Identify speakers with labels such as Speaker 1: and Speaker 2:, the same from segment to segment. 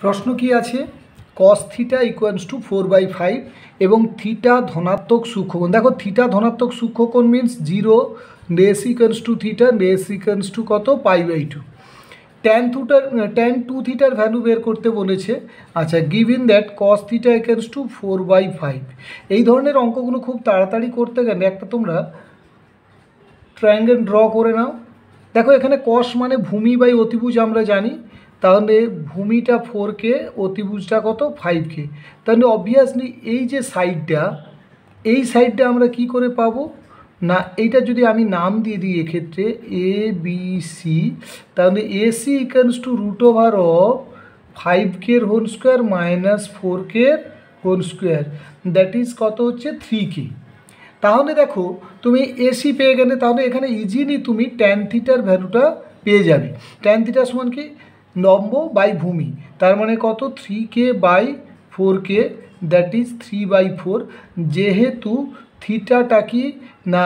Speaker 1: প্রশ্ন কি আছে, cos থিটা ইকুয়ালস টু 4/5 এবং থিটা ধনাত্মক সূক্ষ্মকোণ। দেখো থিটা ধনাত্মক সূক্ষ্মকোণ means 0, less equals to theta, less equals to কত, π/2। tan 2 থিটার ভ্যালু বের করতে বলেছে। আচ্ছা, given that cos theta equals to 4/5। এই ধরনের অঙ্কগুলো খুব তাড়াতাড়ি করতে গেলে একটা তোমরা ট্রায়াঙ্গেল ড্র করে নাও। দেখো এখানে cos মানে ভূমি বাই অতিভুজ আমরা জানি, তাহলে ভূমিটা 4K, অতিভুজটা কত 5K। তাহলে অবভিয়াসলি এই যে সাইডটা, এই সাইডটা আমরা কি করে পাবো না, এইটা যদি আমি নাম দিয়ে দিই এক্ষেত্রে ABC, তাহলে AC equals to √5K whole square minus 4K whole square, that is কত হচ্ছে 3K। তাহলে দেখো তুমি এসি পেয়ে গেলে, তাহলে এখানে ইজিলি তুমি ট্যান থিটার ভ্যালুটা পেয়ে যাবে। ট্যান থিটা সমান কি, লম্ব বাই ভূমি, তার মানে কত 3K by 4K, that is 3/4। যেহেতু থিটাটা কি না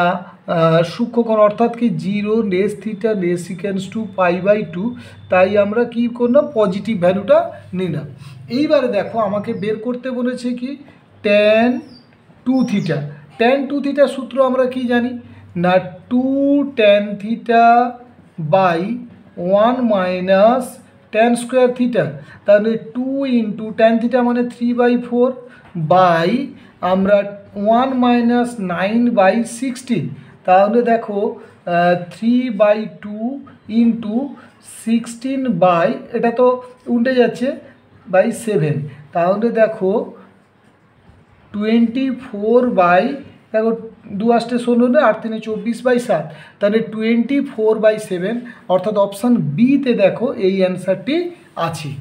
Speaker 1: সূক্ষ্মকোণ, অর্থাৎ কি 0, less theta, less equals to π/2, তাই আমরা কি করলাম, পজিটিভ ভ্যালুটা নিলাম। এইবারে দেখো আমাকে বের করতে বলেছে কি tan 2 থিটা। tan 2 থিটার সূত্র আমরা কি জানি না, 2 tan theta by 1 minus tan square theta, তাহলে 2 ইন্টু tan থিটা মানে 3/4 বাই আমরা 1 মাইনাস 9/16, তাহলে দেখো 3/2 ইন্টু 16 বাই, এটা তো উল্টে যাচ্ছে, বাই 7, তাহলে দেখো 24 বাই, দেখো 2 আসতে 16, 8 3 24/7, তাহলে 24/7, অর্থাৎ অপশান বিতে দেখো এই অ্যান্সারটি আছে।